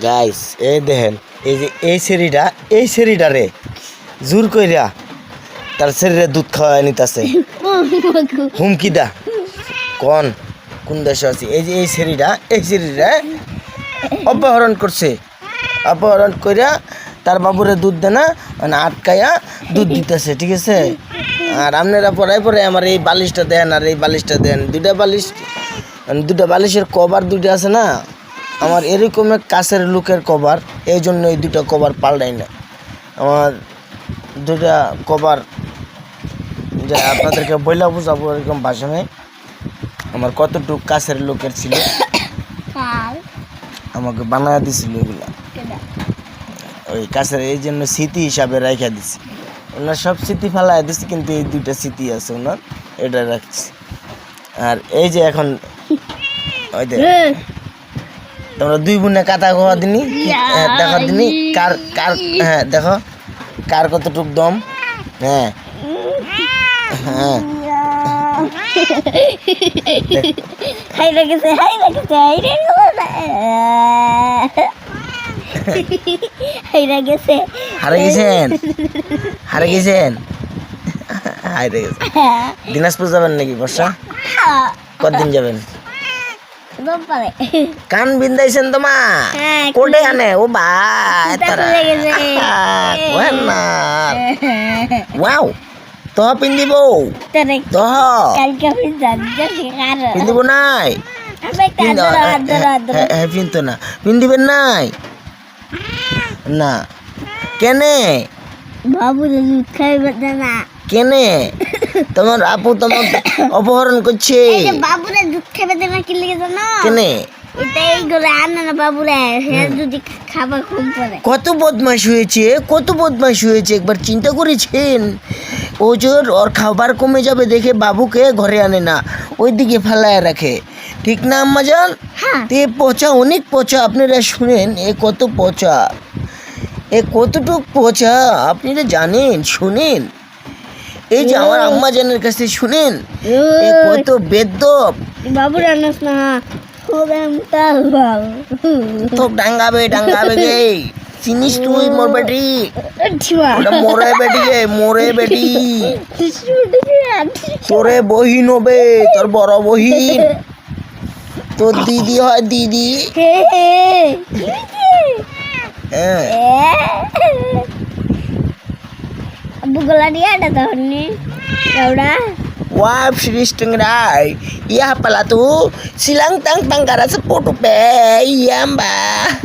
Guys এই দেখেন এই যে এই সেরিটা রে জোর কইরা তার শরীরে দুধ খাওয়ায় নিতেছে হুমকি দা কোন দেশে আছে এই যে এই সেরিটা অপহরণ করছে অপহরণ কইরা তার বাবুরে দুধ দেয় না মানে আটকায়া দুধ দিতেছে ঠিক আছে। আর আপনারা পরে আমার এই বালিশটা দেন আর এই বালিশটা দেন দুটা বালিশের কভার দুটো আছে না আমার এরকম এক কাছের লুকের কভার এই জন্য এই দুটো কভার পাল্টাই না আমার দুটা কভার যে আপনাদেরকে বইলা বুঝাবো এরকম ভাষা নেই আমার কতটুক কাছের লোকের ছিল আমাকে বানায় দিছিল এগুলা ওই কাছের এই জন্য স্মৃতি হিসাবে রাখা দিছি ওনার সব স্মৃতি ফেলায় দিছি কিন্তু এই দুইটা স্মৃতি আছে ওনার এটা রাখছি। আর এই যে এখন ওই যে তোমরা দুই বোনে কাতা খাওয়া দিনি দেখা দিনি কার কার হ্যাঁ দেখো কার কতটুক দম হ্যাঁ হ্যাঁ হাইরে গেছে হারে গেছেন দিনাজপুর যাবেন নাকি বর্ষা কতদিন যাবেন কান বিন্দাইছেন তোমা কোটে আনে ও ভাই তারা ওয়াও তো পিন্দিব তো পিন্দিব নাই পিনতো না পিন্দিবেন নাই না কেনে বাবুরে দুধ খাইবে না কেনে তোমার আপু তোমার অপহরণ করছে বাবুরে দুধ খাইবে না কি লাগে জানো কেনে এটাই করে আনে না বাবুরে যদি খাবার কম পড়ে কত বদমাশ হয়েছে একবার চিন্তা করেছেন ও ওর খাবার কমে যাবে দেখে বাবুকে ঘরে আনে না ওইদিকে ফেলায় রাখে ঠিক না আম্মা জান তে পচা অনেক পচা আপনারা শুনেন এ কত পচা এ কতটুক পচা আপনারা জানেন শুনেন এই যে আমার আম্মা জানের কাছে শুনেন এ কত বেদ্যপ বাবুরে আনস না তো ডাঙ্গাবে গে চিনিস তুই মোর বেটি ওটা মোরে বেটি তোরে বহিন হবে তোর বড় বহিন তোর দিদি হয় দিদি bugola dia ada tahun ini ya udah wah Sri iya pala tuh silang tang tangkara seputu pe iya mbak